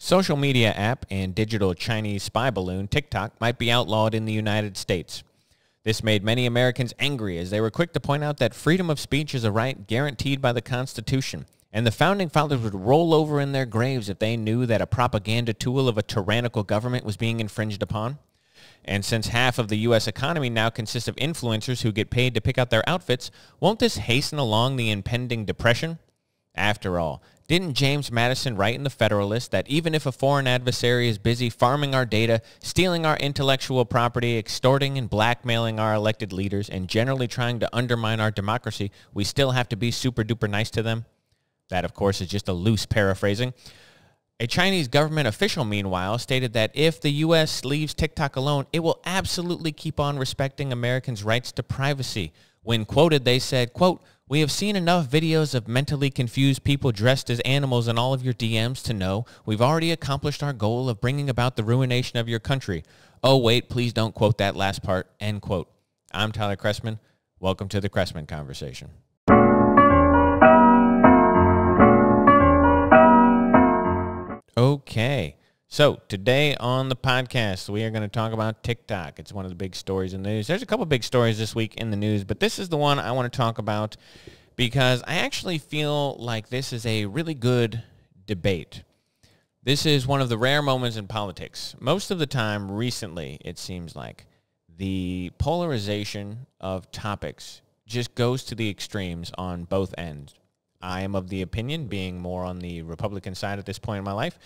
Social media app and digital Chinese spy balloon TikTok might be outlawed in the United States. This made many Americans angry as they were quick to point out that freedom of speech is a right guaranteed by the Constitution, and the Founding Fathers would roll over in their graves if they knew that a propaganda tool of a tyrannical government was being infringed upon. And since half of the U.S. economy now consists of influencers who get paid to pick out their outfits, won't this hasten along the impending depression? After all, didn't James Madison write in the Federalist that even if a foreign adversary is busy farming our data, stealing our intellectual property, extorting and blackmailing our elected leaders, and generally trying to undermine our democracy, we still have to be super duper nice to them? That, of course, is just a loose paraphrasing. A Chinese government official, meanwhile, stated that if the U.S. leaves TikTok alone, it will absolutely keep on respecting Americans' rights to privacy. When quoted, they said, quote, "We have seen enough videos of mentally confused people dressed as animals in all of your DMs to know we've already accomplished our goal of bringing about the ruination of your country. Oh, wait, please don't quote that last part," end quote. I'm Tyler Chrestman. Welcome to the Chrestman Conversation. Okay, so today on the podcast, we are going to talk about TikTok. It's one of the big stories in the news. There's a couple big stories this week in the news, but this is the one I want to talk about because I actually feel like this is a really good debate. This is one of the rare moments in politics. Most of the time recently, it seems like, the polarization of topics just goes to the extremes on both ends. I am of the opinion, being more on the Republican side at this point in my life,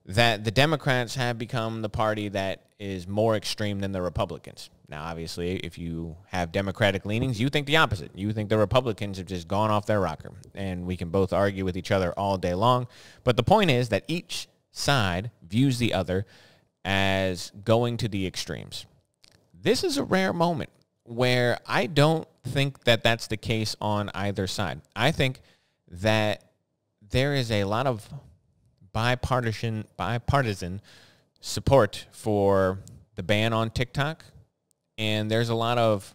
that the Democrats have become the party that is more extreme than the Republicans. Now, obviously, if you have Democratic leanings, you think the opposite. You think the Republicans have just gone off their rocker, and we can both argue with each other all day long. But the point is that each side views the other as going to the extremes. This is a rare moment where I don't think that that's the case on either side. I think that there is a lot of bipartisan support for the ban on TikTok, and there are a lot of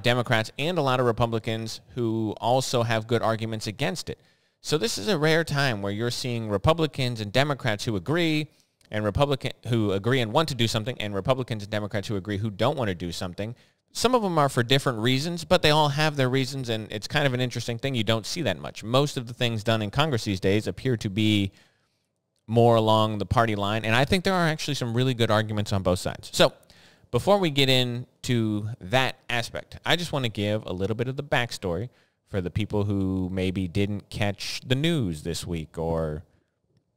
Democrats and a lot of Republicans who also have good arguments against it. So this is a rare time where you're seeing Republicans and Democrats who agree and want to do something, and Republicans and Democrats who agree who don't want to do something. Some of them are for different reasons, but they all have their reasons, and it's kind of an interesting thing. You don't see that much. Most of the things done in Congress these days appear to be more along the party line, and I think there are actually some really good arguments on both sides. So before we get into that aspect, I just want to give a little bit of the backstory for the people who maybe didn't catch the news this week or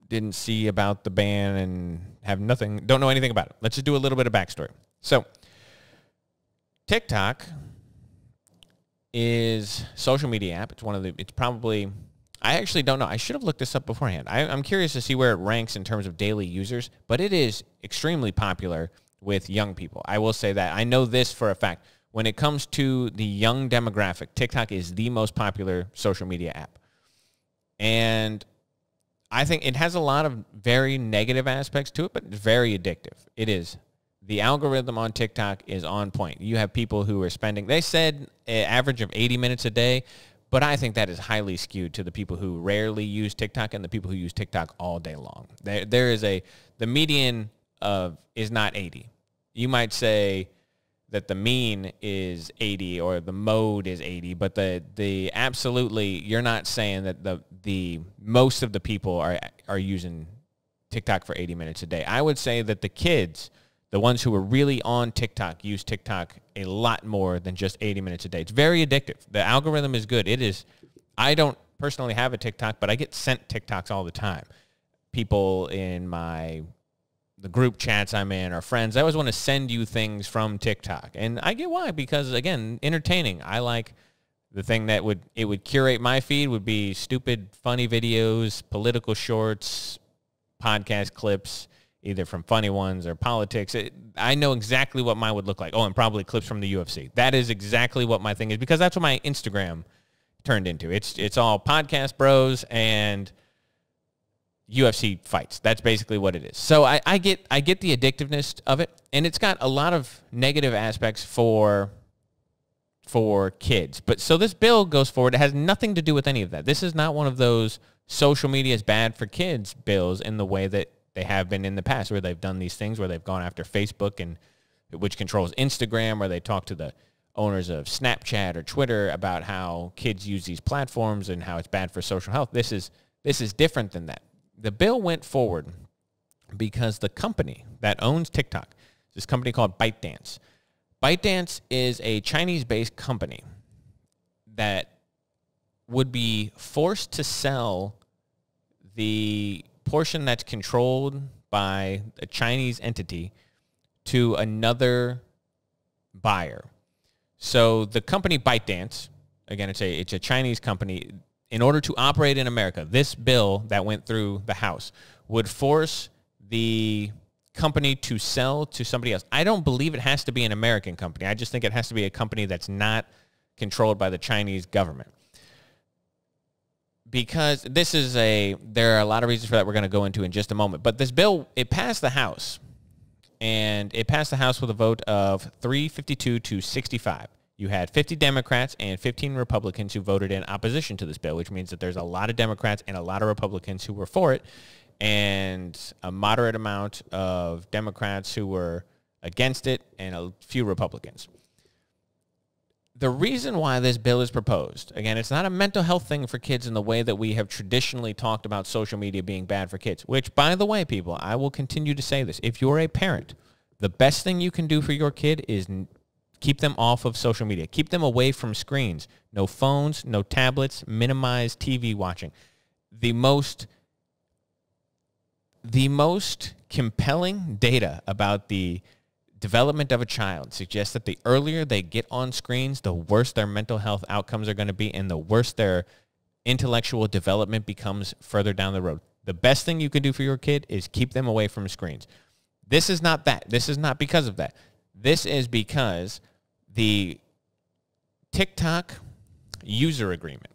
didn't see about the ban and don't know anything about it. Let's just do a little bit of backstory. So TikTok is a social media app. I actually don't know. I should have looked this up beforehand. I'm curious to see where it ranks in terms of daily users, but it is extremely popular with young people. I will say that. I know this for a fact. When it comes to the young demographic, TikTok is the most popular social media app. And I think it has a lot of very negative aspects to it, but it's very addictive. It is. The algorithm on TikTok is on point. You have people who are spending, they said an average of 80 minutes a day, but I think that is highly skewed to the people who rarely use TikTok and the people who use TikTok all day long. The median is not 80. You might say that the mean is 80 or the mode is 80, but the absolutely, you're not saying that the most of the people are using TikTok for 80 minutes a day. I would say that the kids, the ones who are really on TikTok, use TikTok a lot more than just 80 minutes a day. It's very addictive. The algorithm is good. It is. I don't personally have a TikTok, but I get sent TikToks all the time. People in the group chats I'm in or friends, I always want to send you things from TikTok. And I get why, because, again, entertaining. I like the thing that would curate my feed would be stupid, funny videos, political shorts, podcast clips, either from funny ones or politics. I know exactly what mine would look like. Oh, and probably clips from the UFC. That is exactly what my thing is, because that's what my Instagram turned into. It's all podcast bros and UFC fights. That's basically what it is. So I get the addictiveness of it, and it's got a lot of negative aspects for for kids. But so this bill goes forward. It has nothing to do with any of that. This is not one of those social media is bad for kids bills in the way that they have been in the past, where they've done these things where they've gone after Facebook, and which controls Instagram, where they talk to the owners of Snapchat or Twitter about how kids use these platforms and how it's bad for social health. This is different than that. The bill went forward because the company that owns TikTok, this company called ByteDance. ByteDance is a Chinese-based company that would be forced to sell the portion that's controlled by a Chinese entity to another buyer. So the company ByteDance, again, it's a Chinese company. In order to operate in America, this bill that went through the House would force the company to sell to somebody else. I don't believe it has to be an American company. I just think it has to be a company that's not controlled by the Chinese government. Because there are a lot of reasons for that we're going to go into in just a moment. But this bill, it passed the House. And it passed the House with a vote of 352 to 65. You had 50 Democrats and 15 Republicans who voted in opposition to this bill, which means that there's a lot of Democrats and a lot of Republicans who were for it, and a moderate amount of Democrats who were against it, and a few Republicans. The reason why this bill is proposed, again, it's not a mental health thing for kids in the way that we have traditionally talked about social media being bad for kids, which, by the way, people, I will continue to say this. If you're a parent, the best thing you can do for your kid is keep them off of social media. Keep them away from screens. No phones, no tablets, minimize TV watching. The most compelling data about the development of a child suggests that the earlier they get on screens, the worse their mental health outcomes are going to be, and the worse their intellectual development becomes further down the road. The best thing you can do for your kid is keep them away from screens. This is not that. This is not because of that. This is because the TikTok user agreement,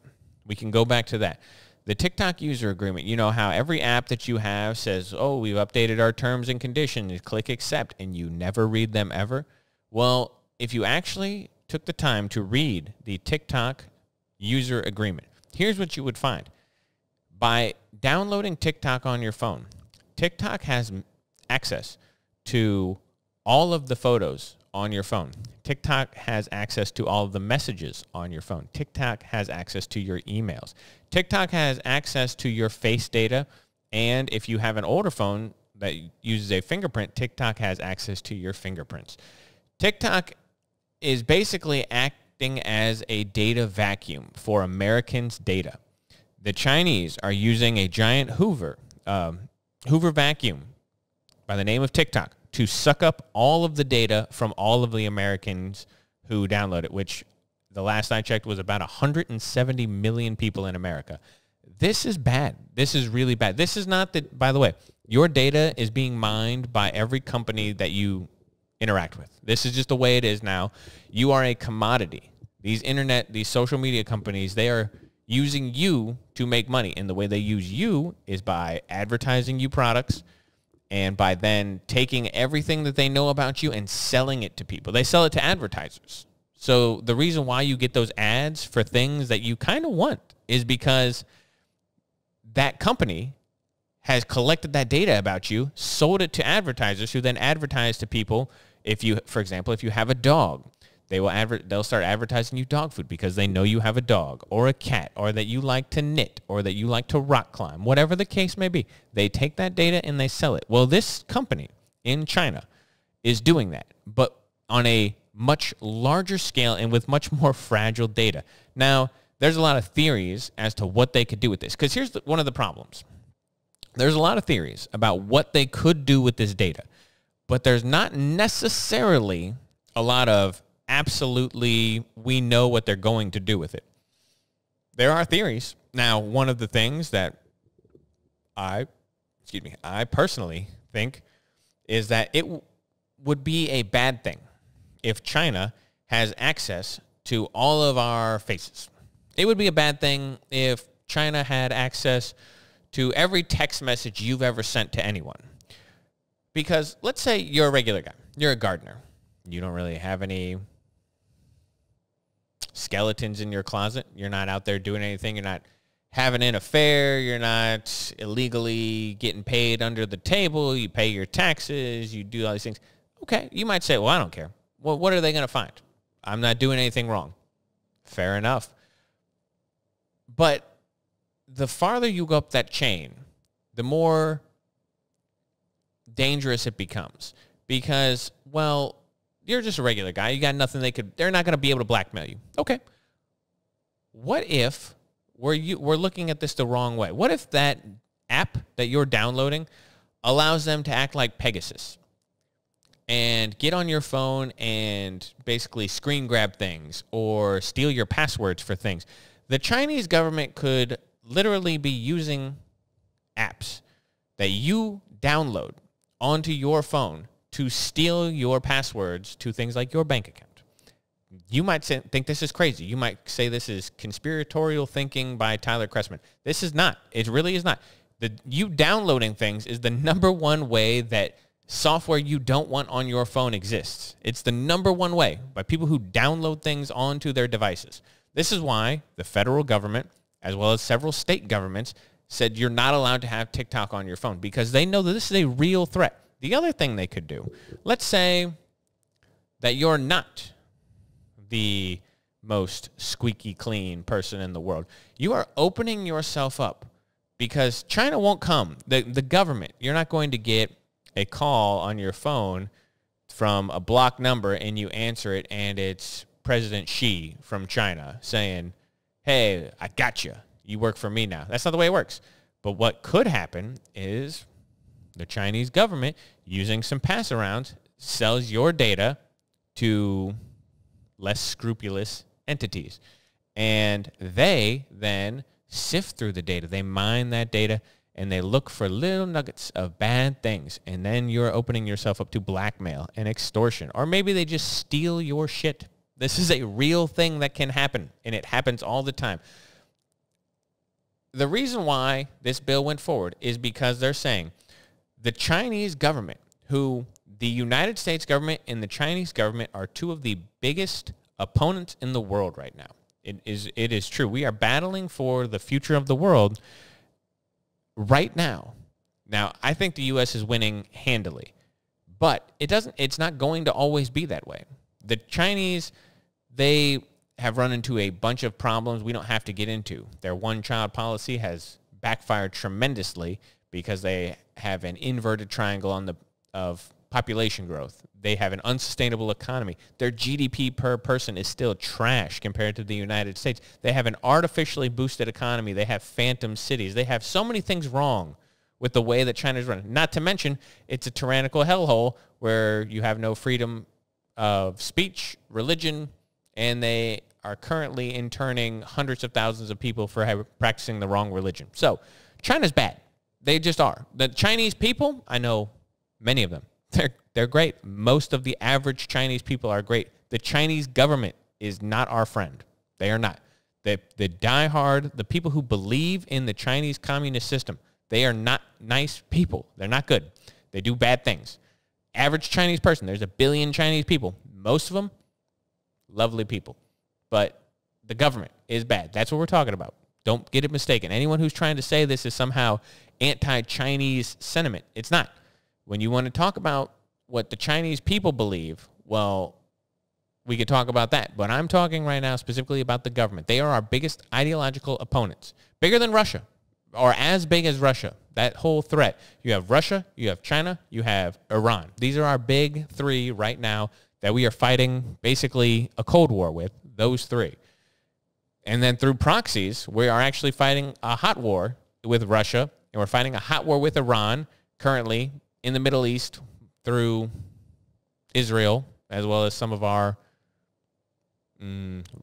we can go back to that. The TikTok user agreement, you know how every app that you have says, oh, we've updated our terms and conditions, click accept, and you never read them ever? Well, if you actually took the time to read the TikTok user agreement, here's what you would find. By downloading TikTok on your phone, TikTok has access to all of the photos on your phone. TikTok has access to all of the messages on your phone. TikTok has access to your emails. TikTok has access to your face data. And if you have an older phone that uses a fingerprint, TikTok has access to your fingerprints. TikTok is basically acting as a data vacuum for Americans' data. The Chinese are using a giant Hoover vacuum by the name of TikTok to suck up all of the data from all of the Americans who download it, which the last I checked was about 170 million people in America. This is bad. This is really bad. This is not that, by the way, your data is being mined by every company that you interact with. This is just the way it is now. You are a commodity. These social media companies, they are using you to make money. And the way they use you is by advertising you products, and by then taking everything that they know about you and selling it to people. They sell it to advertisers. So the reason why you get those ads for things that you kind of want is because that company has collected that data about you, sold it to advertisers who then advertise to people. For example, if you have a dog, they'll start advertising you dog food because they know you have a dog or a cat, or that you like to knit, or that you like to rock climb, whatever the case may be. They take that data and they sell it. Well, this company in China is doing that, but on a much larger scale and with much more fragile data. Now, there's a lot of theories as to what they could do with this, because here's one of the problems. There's a lot of theories about what they could do with this data, but there's not necessarily a lot of absolutely, we know what they're going to do with it. There are theories. Now, one of the things that I personally think is that it would be a bad thing if China has access to all of our faces. It would be a bad thing if China had access to every text message you've ever sent to anyone. Because let's say you're a regular guy. You're a gardener. You don't really have any skeletons in your closet. You're not out there doing anything. You're not having an affair. You're not illegally getting paid under the table. You pay your taxes. You do all these things. Okay, you might say, well, I don't care. Well, what are they going to find? I'm not doing anything wrong. Fair enough. But the farther you go up that chain, the more dangerous it becomes. Because, well, you're just a regular guy. You got nothing they're not going to be able to blackmail you. Okay. What if we're looking at this the wrong way? What if that app that you're downloading allows them to act like Pegasus and get on your phone and basically screen grab things or steal your passwords for things? The Chinese government could literally be using apps that you download onto your phone to steal your passwords to things like your bank account. You might think this is crazy. You might say this is conspiratorial thinking by Tyler Chrestman. This is not. It really is not. You downloading things is the number one way that software you don't want on your phone exists. It's the number one way by people who download things onto their devices. This is why the federal government, as well as several state governments, said you're not allowed to have TikTok on your phone because they know that this is a real threat. The other thing they could do, let's say that you're not the most squeaky clean person in the world. You are opening yourself up because China won't come. The government, you're not going to get a call on your phone from a blocked number and you answer it and it's President Xi from China saying, hey, I got you. You work for me now. That's not the way it works. But what could happen is the Chinese government, using some pass-arounds, sells your data to less scrupulous entities. And they then sift through the data. They mine that data, and they look for little nuggets of bad things. And then you're opening yourself up to blackmail and extortion. Or maybe they just steal your shit. This is a real thing that can happen, and it happens all the time. The reason why this bill went forward is because they're saying the Chinese government, who the United States government and the Chinese government are two of the biggest opponents in the world right now. It is true. We are battling for the future of the world right now. Now, I think the U.S. is winning handily, but it's not going to always be that way. The Chinese, they have run into a bunch of problems we don't have to get into. Their one-child policy has backfired tremendously because they have an inverted triangle of population growth. They have an unsustainable economy. Their GDP per person is still trash compared to the United States. They have an artificially boosted economy. They have phantom cities. They have so many things wrong with the way that China's run. Not to mention, it's a tyrannical hellhole where you have no freedom of speech, religion, and they are currently interning hundreds of thousands of people for practicing the wrong religion. So China's bad. They just are. The Chinese people, I know many of them. They're great. Most of the average Chinese people are great. The Chinese government is not our friend. They are not. The diehard, the people who believe in the Chinese communist system, they are not nice people. They're not good. They do bad things. Average Chinese person, there's 1 billion Chinese people. Most of them, lovely people. But the government is bad. That's what we're talking about. Don't get it mistaken. Anyone who's trying to say this is somehow anti-Chinese sentiment, it's not. When you want to talk about what the Chinese people believe, well, we could talk about that. But I'm talking right now specifically about the government. They are our biggest ideological opponents. Bigger than Russia, or as big as Russia. That whole threat. You have Russia, you have China, you have Iran. These are our big three right now that we are fighting basically a Cold War with, those three. And then through proxies, we are actually fighting a hot war with Russia, and we're fighting a hot war with Iran currently in the Middle East through Israel, as well as some of our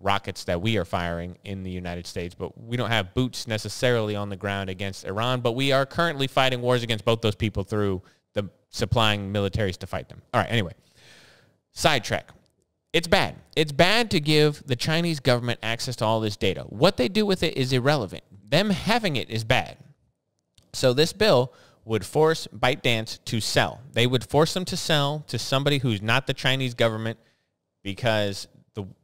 rockets that we are firing in the United States. But we don't have boots necessarily on the ground against Iran, but we are currently fighting wars against both those people through the supplying militaries to fight them. All right, anyway, sidetrack. It's bad. It's bad to give the Chinese government access to all this data. What they do with it is irrelevant. Them having it is bad. So this bill would force ByteDance to sell. They would force them to sell to somebody who's not the Chinese government because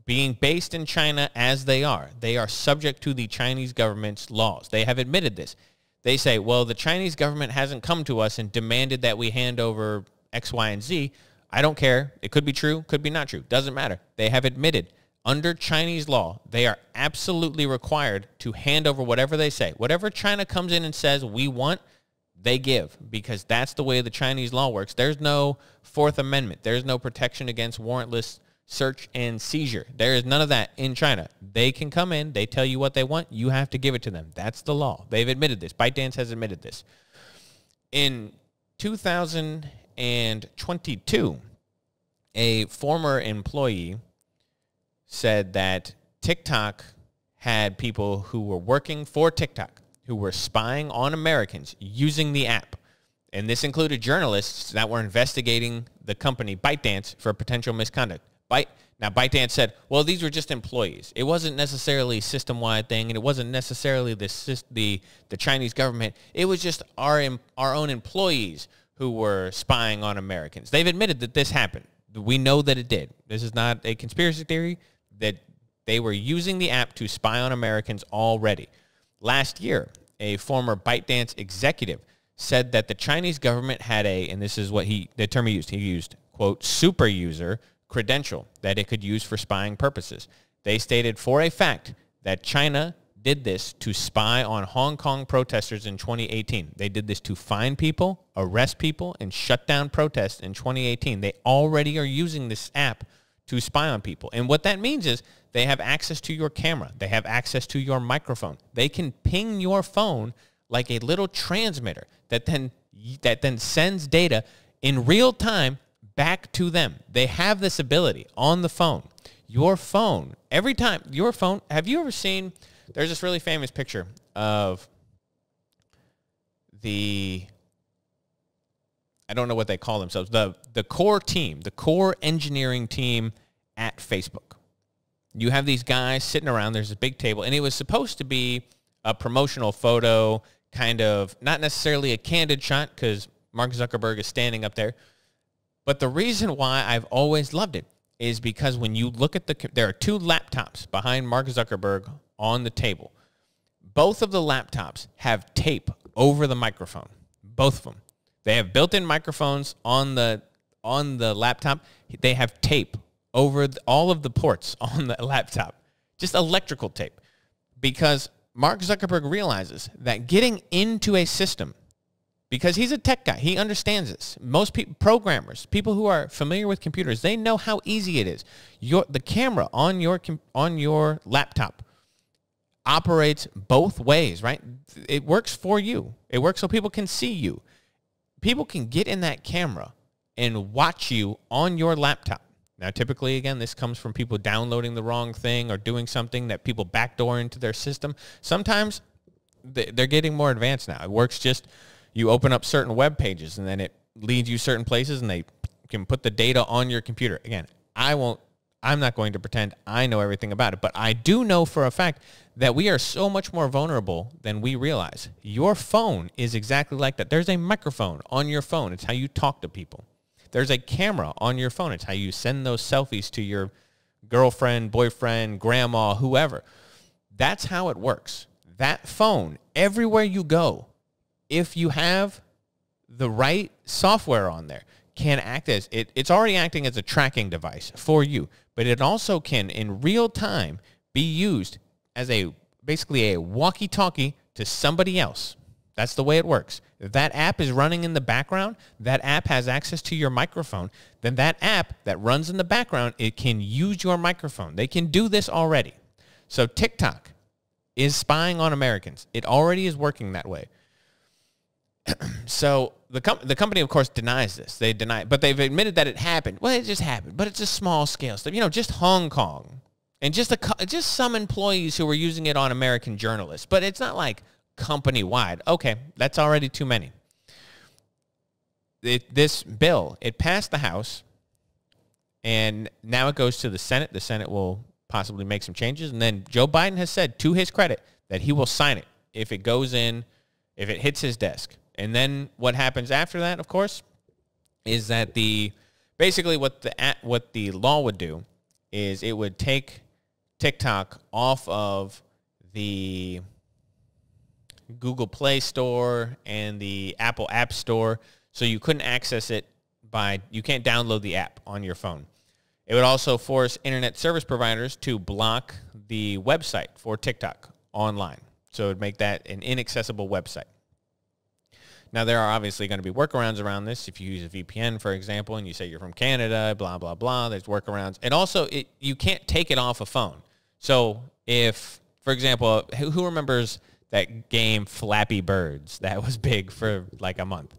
being based in China as they are subject to the Chinese government's laws. They have admitted this. They say, well, the Chinese government hasn't come to us and demanded that we hand over X, Y, and Z. I don't care. It could be true, could be not true. Doesn't matter. They have admitted under Chinese law, they are absolutely required to hand over whatever they say. Whatever China comes in and says we want, they give, because that's the way the Chinese law works. There's no Fourth Amendment. There's no protection against warrantless search and seizure. There is none of that in China. They can come in. They tell you what they want. You have to give it to them. That's the law. They've admitted this. ByteDance has admitted this. In 2022, a former employee said that TikTok had people who were working for TikTok who were spying on Americans using the app. And this included journalists that were investigating the company ByteDance for potential misconduct. Now, ByteDance said, well, these were just employees. It wasn't necessarily a system-wide thing, and it wasn't necessarily the Chinese government. It was just our own employees who were spying on Americans. They've admitted that this happened. We know that it did. This is not a conspiracy theory, that they were using the app to spy on Americans already. Last year, a former ByteDance executive said that the Chinese government had and this is what the term he used, quote, super user credential that it could use for spying purposes. They stated for a fact that China did this to spy on Hong Kong protesters in 2018. They did this to find people, arrest people, and shut down protests in 2018. They already are using this app to spy on people. And what that means is they have access to your camera. They have access to your microphone. They can ping your phone like a little transmitter that then sends data in real time back to them. They have this ability on the phone. Your phone, every time, have you ever seen, there's this really famous picture of I don't know what they call themselves, the core team, the core engineering team at Facebook. You have these guys sitting around, there's a big table, and it was supposed to be a promotional photo, kind of, not necessarily a candid shot because Mark Zuckerberg is standing up there. But the reason why I've always loved it is because when you look at there are two laptops behind Mark Zuckerberg on the table. Both of the laptops have tape over the microphone, both of them. They have built-in microphones on the laptop. They have tape over all of the ports on the laptop, just electrical tape, because Mark Zuckerberg realizes that getting into a system, because he's a tech guy, he understands this. Most programmers, people who are familiar with computers, they know how easy it is. The camera on your laptop operates both ways, right? It works for you. It works so people can see you. People can get in that camera and watch you on your laptop. Now, typically, again, this comes from people downloading the wrong thing or doing something that people backdoor into their system. Sometimes they're getting more advanced now. It works just, you open up certain web pages and then it leads you certain places and they can put the data on your computer. Again, I'm not going to pretend I know everything about it, but I do know for a fact that we are so much more vulnerable than we realize. Your phone is exactly like that. There's a microphone on your phone. It's how you talk to people. There's a camera on your phone. It's how you send those selfies to your girlfriend, boyfriend, grandma, whoever. That's how it works. That phone, everywhere you go, if you have the right software on there, can act as, it's already acting as a tracking device for you, but it also can, in real time, be used as basically a walkie-talkie to somebody else. That's the way it works. If that app is running in the background, that app has access to your microphone, then that app that runs in the background, it can use your microphone. They can do this already. So TikTok is spying on Americans. It already is working that way. So the company, of course, denies this. They deny it, but they've admitted that it happened. Well, it just happened, but it's a small scale stuff. Just Hong Kong and just some employees who were using it on American journalists. But it's not like company-wide. Okay, that's already too many. This bill, it passed the House, and now it goes to the Senate. The Senate will possibly make some changes, and then Joe Biden has said, to his credit, that he will sign it if it goes in, if it hits his desk. And then what happens after that, of course, is that basically what the law would do is it would take TikTok off of the Google Play Store and the Apple App Store, so you couldn't access it you can't download the app on your phone. It would also force internet service providers to block the website for TikTok online. So it would make that an inaccessible website. Now, there are obviously going to be workarounds around this. If you use a VPN, for example, and you say you're from Canada, blah, blah, blah, there's workarounds. And also, you can't take it off a phone. So if, for example, who remembers that game Flappy Birds that was big for like a month,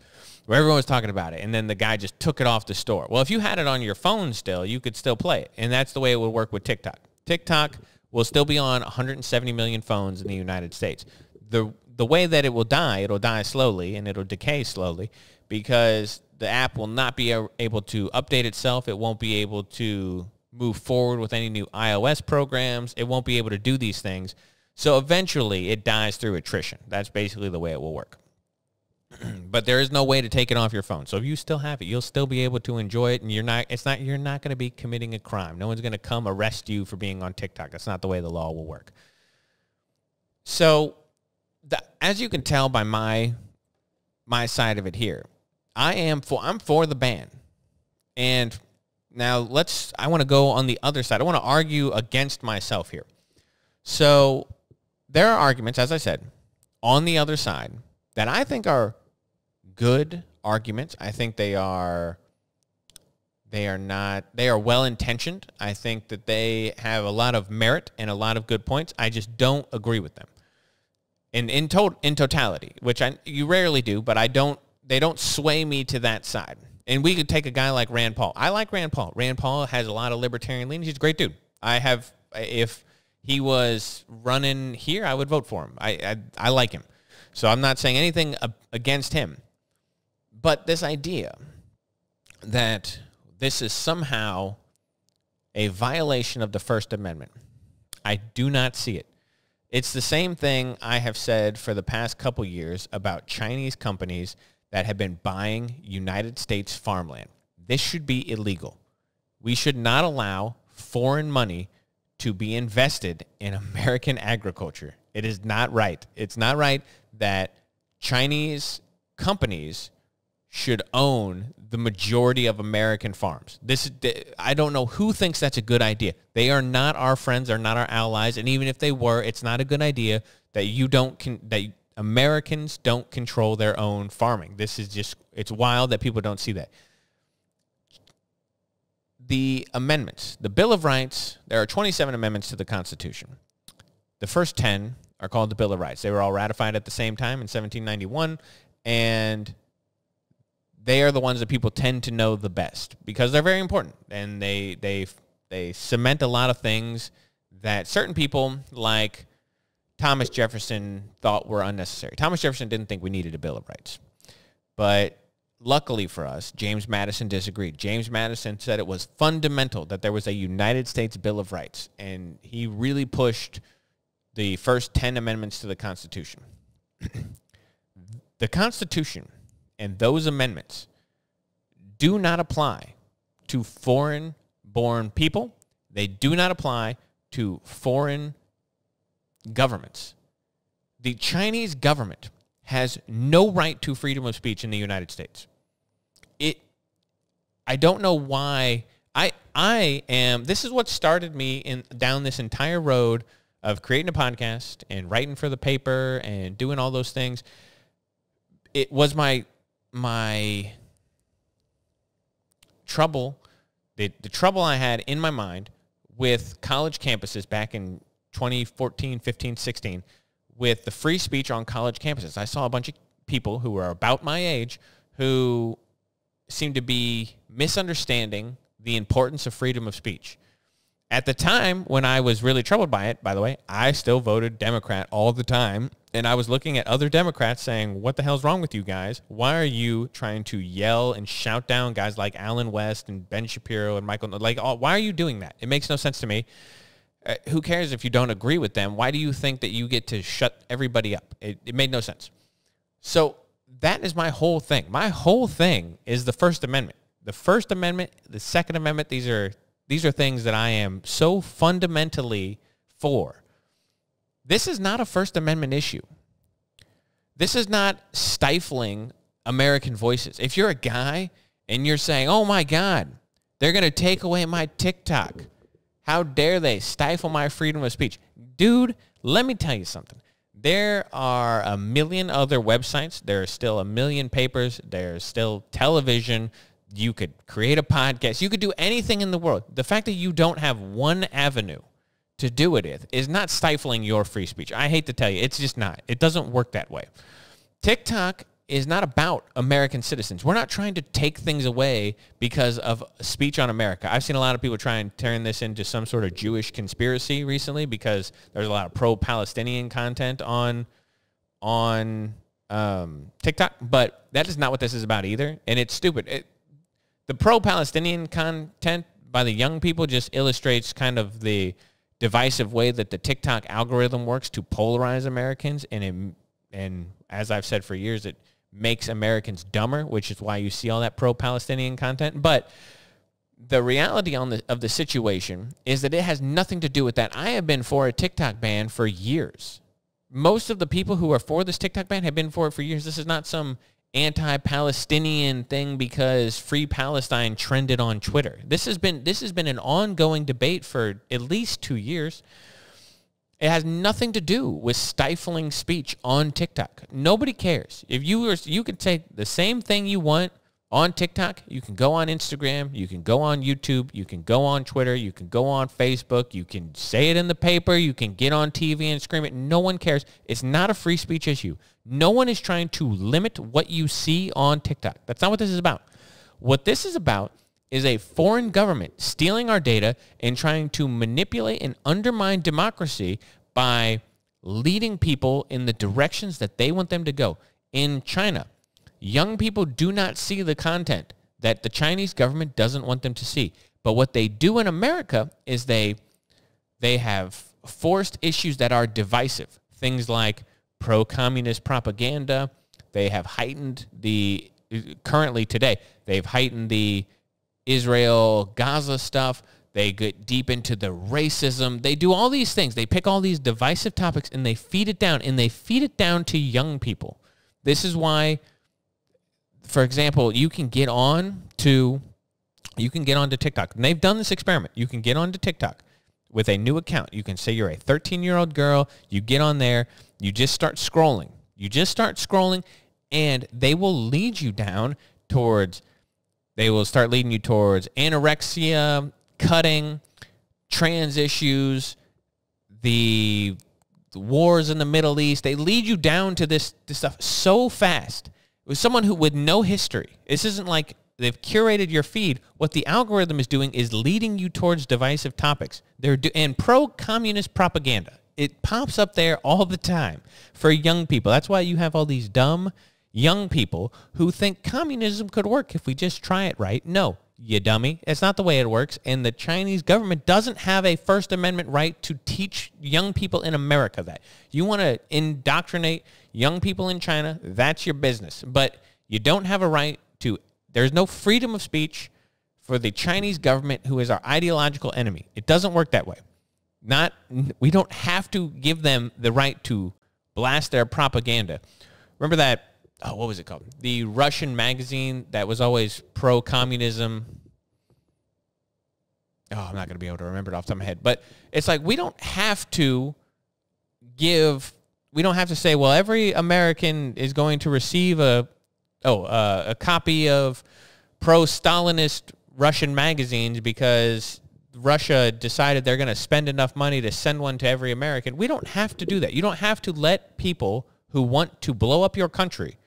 where everyone was talking about it, and then the guy just took it off the store? Well, if you had it on your phone still, you could still play it, and that's the way it would work with TikTok. TikTok will still be on 170 million phones in the United States. The way that it will die, it'll die slowly, and it'll decay slowly, because the app will not be able to update itself. It won't be able to move forward with any new iOS programs. It won't be able to do these things. So eventually, it dies through attrition. That's basically the way it will work. But there is no way to take it off your phone. So if you still have it, you'll still be able to enjoy it, and you're not going to be committing a crime. No one's going to come arrest you for being on TikTok. That's not the way the law will work. So as you can tell by my side of it here, I'm for the ban. And now I want to go on the other side. I want to argue against myself here. So there are arguments, as I said, on the other side that I think are good arguments. I think they are well-intentioned. I think that they have a lot of merit and a lot of good points. I just don't agree with them. In totality, which you rarely do, but they don't sway me to that side. And we could take a guy like Rand Paul. I like Rand Paul. Rand Paul has a lot of libertarian leanings. He's a great dude. If he was running here, I would vote for him. I like him. So I'm not saying anything against him. But this idea that this is somehow a violation of the First Amendment, I do not see it. It's the same thing I have said for the past couple years about Chinese companies that have been buying United States farmland. This should be illegal. We should not allow foreign money to be invested in American agriculture. It is not right. It's not right that Chinese companies should own the majority of American farms. I don't know who thinks that's a good idea. They are not our friends. They're not our allies. And even if they were, it's not a good idea that Americans don't control their own farming. It's wild that people don't see that. The amendments, the Bill of Rights, there are 27 amendments to the Constitution. The first 10 are called the Bill of Rights. They were all ratified at the same time in 1791, and they are the ones that people tend to know the best because they're very important, and they cement a lot of things that certain people like Thomas Jefferson thought were unnecessary. Thomas Jefferson didn't think we needed a Bill of Rights, but luckily for us, James Madison disagreed. James Madison said it was fundamental that there was a United States Bill of Rights, and he really pushed the first 10 amendments to the Constitution. The Constitution and those amendments do not apply to foreign-born people. They do not apply to foreign governments. The Chinese government has no right to freedom of speech in the United States. I don't know why. This is what started me down this entire road of creating a podcast and writing for the paper and doing all those things. It was my trouble, the trouble I had in my mind with college campuses back in 2014, 15, 16, with the free speech on college campuses. I saw a bunch of people who were about my age who seemed to be misunderstanding the importance of freedom of speech. At the time when I was really troubled by it, by the way, I still voted Democrat all the time. And I was looking at other Democrats saying, what the hell's wrong with you guys? Why are you trying to yell and shout down guys like Alan West and Ben Shapiro and Michael? Why are you doing that? It makes no sense to me. Who cares if you don't agree with them? Why do you think that you get to shut everybody up? It made no sense. So that is my whole thing. My whole thing is the First Amendment. The First Amendment, the Second Amendment, these are these are things that I am so fundamentally for. This is not a First Amendment issue. This is not stifling American voices. If you're a guy and you're saying, oh my God, they're going to take away my TikTok. How dare they stifle my freedom of speech? Dude, let me tell you something. There are a million other websites. There are still a million papers. There's still television. You could create a podcast. You could do anything in the world. The fact that you don't have one avenue to do it with is not stifling your free speech. I hate to tell you, it's just not. It doesn't work that way. TikTok is not about American citizens. We're not trying to take things away because of speech on America. I've seen a lot of people try and turn this into some sort of Jewish conspiracy recently because there's a lot of pro-Palestinian content on TikTok, but that is not what this is about either, and it's stupid. The pro-Palestinian content by the young people just illustrates kind of the divisive way that the TikTok algorithm works to polarize Americans, and as I've said for years, it makes Americans dumber, which is why you see all that pro-Palestinian content. But the reality of the situation is that it has nothing to do with that. I have been for a TikTok ban for years. Most of the people who are for this TikTok ban have been for it for years. This is not some anti-Palestinian thing because Free Palestine trended on Twitter. This has been an ongoing debate for at least 2 years. It has nothing to do with stifling speech on TikTok. Nobody cares. If you could say the same thing you want on TikTok, you can go on Instagram, you can go on YouTube, you can go on Twitter, you can go on Facebook, you can say it in the paper, you can get on TV and scream it. No one cares. It's not a free speech issue. No one is trying to limit what you see on TikTok. That's not what this is about. What this is about is a foreign government stealing our data and trying to manipulate and undermine democracy by leading people in the directions that they want them to go. In China, young people do not see the content that the Chinese government doesn't want them to see. But what they do in America is they have forced issues that are divisive. Things like pro-communist propaganda. They have heightened currently today, they've heightened the Israel-Gaza stuff. They get deep into the racism. They do all these things. They pick all these divisive topics and they feed it down, and they feed it down to young people. This is why, for example, you can get onto TikTok. And they've done this experiment. You can get onto TikTok with a new account. You can say you're a 13-year-old girl. You get on there. You just start scrolling. And they will lead you down towards... They will start leading you towards anorexia, cutting, trans issues, the wars in the Middle East. They lead you down to this stuff so fast. It was someone who with no history. This isn't like they've curated your feed. What the algorithm is doing is leading you towards divisive topics. And pro-communist propaganda. It pops up there all the time for young people. That's why you have all these dumb young people who think communism could work if we just try it right. No, you dummy. It's not the way it works. And the Chinese government doesn't have a First Amendment right to teach young people in America that. You want to indoctrinate young people in China, that's your business. But you don't have a right to... There's no freedom of speech for the Chinese government, who is our ideological enemy. It doesn't work that way. We don't have to give them the right to blast their propaganda. Remember that... what was it called? The Russian magazine that was always pro-communism. I'm not going to be able to remember it off the top of my head. But it's like we don't have to say, well, every American is going to receive a copy of pro-Stalinist Russian magazines because Russia decided they're going to spend enough money to send one to every American. We don't have to do that. You don't have to let people who want to blow up your country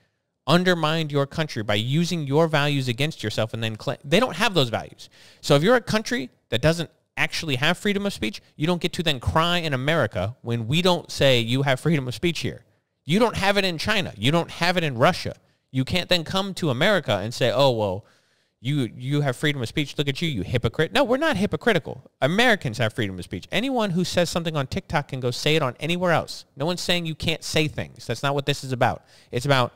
undermine your country by using your values against yourself, and then they don't have those values. So if you're a country that doesn't actually have freedom of speech, you don't get to then cry in America when we don't say you have freedom of speech here. You don't have it in China. You don't have it in Russia. You can't then come to America and say, oh, well, you have freedom of speech. Look at you, you hypocrite. No, we're not hypocritical. Americans have freedom of speech. Anyone who says something on TikTok can go say it on anywhere else. No one's saying you can't say things. That's not what this is about. It's about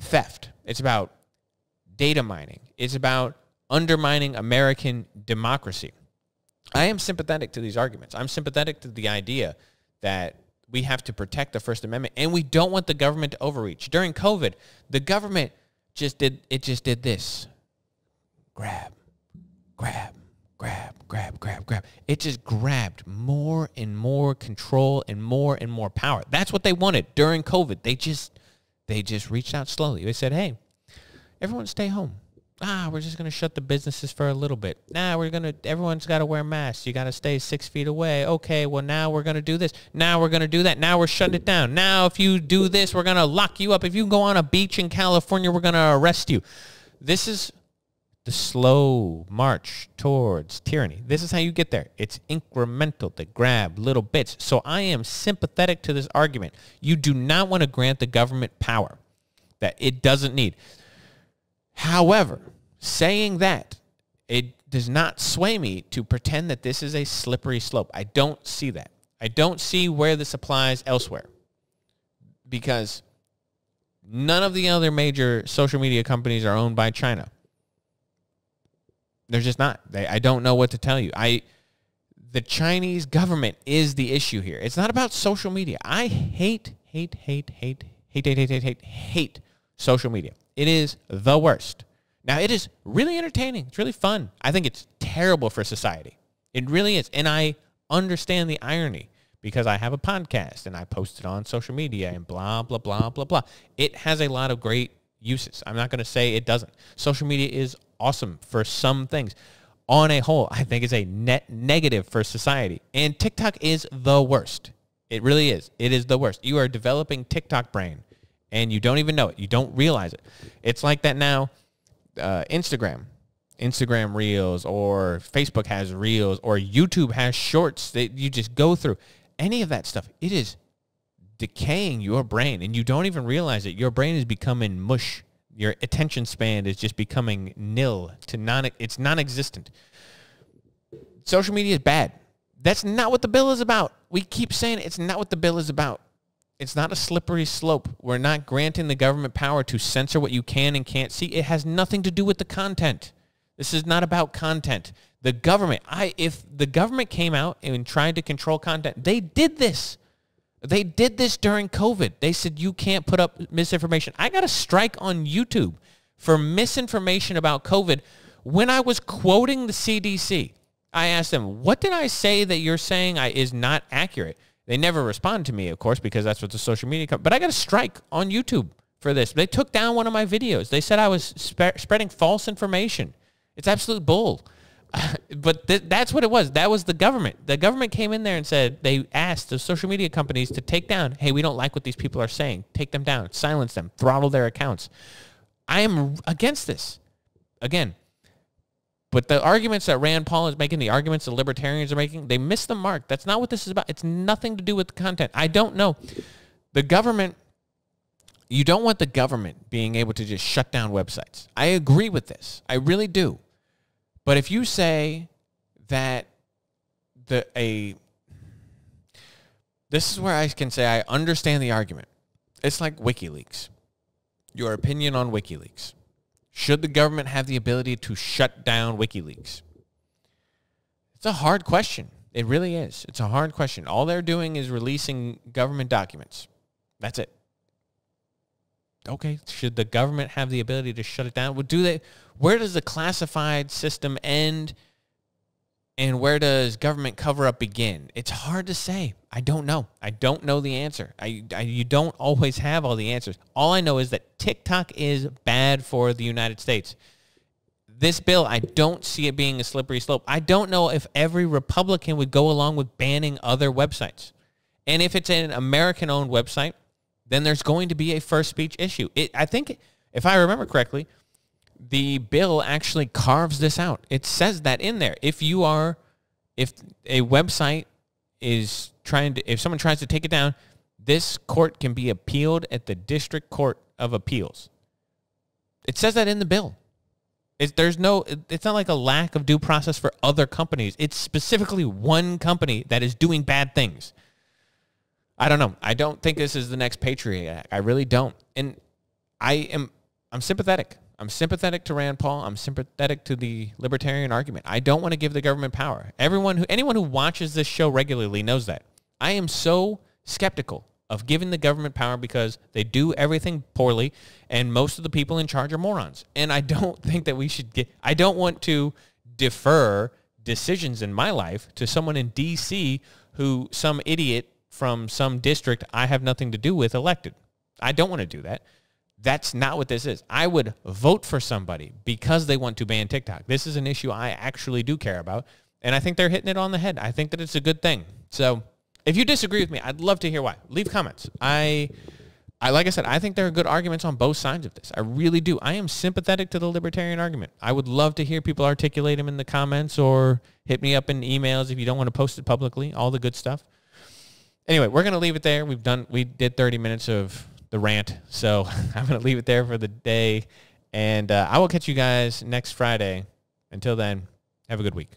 theft. It's about data mining. It's about undermining American democracy. I am sympathetic to these arguments. I'm sympathetic to the idea that we have to protect the First Amendment, and we don't want the government to overreach. During COVID, the government just did this. Grab. It just grabbed more and more control and more power. That's what they wanted during COVID. They just reached out slowly. They said, hey, everyone stay home. We're just going to shut the businesses for a little bit. Everyone's got to wear masks. You got to stay 6 feet away. Okay, well, now we're going to do this. Now we're going to do that. Now we're shutting it down. Now if you do this, we're going to lock you up. If you go on a beach in California, we're going to arrest you. This is the slow march towards tyranny. This is how you get there. It's incremental. They grab little bits. So I am sympathetic to this argument. You do not want to grant the government power that it doesn't need. However, saying that, it does not sway me to pretend that this is a slippery slope. I don't see that. I don't see where this applies elsewhere, because none of the other major social media companies are owned by China. They're just not. I don't know what to tell you. The Chinese government is the issue here. It's not about social media. I hate social media. It is the worst. Now, it is really entertaining. It's really fun. I think it's terrible for society. It really is. And I understand the irony, because I have a podcast and I post it on social media and blah, blah, blah, blah, blah. It has a lot of great uses. I'm not going to say it doesn't. Social media is awesome for some things. On a whole, I think it's a net negative for society. And TikTok is the worst. It really is. It is the worst. You are developing TikTok brain, and you don't even know it. You don't realize it. It's like that now. Instagram Reels, or Facebook has Reels, or YouTube has Shorts that you just go through. Any of that stuff, it is decaying your brain, and you don't even realize it. Your brain is becoming mush. Your attention span is just becoming nil to it's non-existent. Social media is bad. That's not what the bill is about. We keep saying it's not what the bill is about. It's not a slippery slope. We're not granting the government power to censor what you can and can't see. It has nothing to do with the content. This is not about content. The government, if the government came out and tried to control content, they did this. They did this during COVID. They said you can't put up misinformation. I got a strike on YouTube for misinformation about COVID when I was quoting the CDC. I asked them, what did I say that you're saying is not accurate? They never respond to me, of course, because that's what the social media company. But I got a strike on YouTube for this. They took down one of my videos. They said I was spreading false information. It's absolute bull. But that's what it was. That was the government. The government came in there and said, they asked the social media companies to take down, hey, we don't like what these people are saying. Take them down. Silence them. Throttle their accounts. I am against this. Again. But the arguments that Rand Paul is making, the arguments the libertarians are making, they miss the mark. That's not what this is about. It's nothing to do with the content. I don't know. The government, you don't want the government being able to just shut down websites. I agree with this. I really do. But if you say that this is where I can say I understand the argument. It's like WikiLeaks. Your opinion on WikiLeaks. Should the government have the ability to shut down WikiLeaks? It's a hard question. It really is. It's a hard question. All they're doing is releasing government documents. That's it. Okay, should the government have the ability to shut it down? Well, where does the classified system end, and where does government cover-up begin? It's hard to say. I don't know. I don't know the answer. You don't always have all the answers. All I know is that TikTok is bad for the United States. This bill, I don't see it being a slippery slope. I don't know if every Republican would go along with banning other websites. And if it's an American-owned website, then there's going to be a first speech issue. I think, if I remember correctly, the bill actually carves this out. It says that in there. If a website is if someone tries to take it down, this court can be appealed at the District Court of Appeals. It says that in the bill. It's not like a lack of due process for other companies. It's specifically one company that is doing bad things. I don't know. I don't think this is the next Patriot Act. I really don't. And I'm sympathetic. I'm sympathetic to Rand Paul. I'm sympathetic to the libertarian argument. I don't want to give the government power. Anyone who watches this show regularly knows that. I am so skeptical of giving the government power because they do everything poorly, and most of the people in charge are morons. And I don't think that we should I don't want to defer decisions in my life to someone in D.C. who some idiot from some district I have nothing to do with elected. I don't want to do that. That's not what this is. I would vote for somebody because they want to ban TikTok. This is an issue I actually do care about, and I think they're hitting it on the head. I think that it's a good thing. So if you disagree with me, I'd love to hear why. Leave comments. I like I said, I think there are good arguments on both sides of this. I really do. I am sympathetic to the libertarian argument. I would love to hear people articulate them in the comments or hit me up in emails if you don't want to post it publicly, all the good stuff. Anyway, we're going to leave it there. We did 30 minutes of the rant, so I'm going to leave it there for the day, and I will catch you guys next Friday. Until then, have a good week.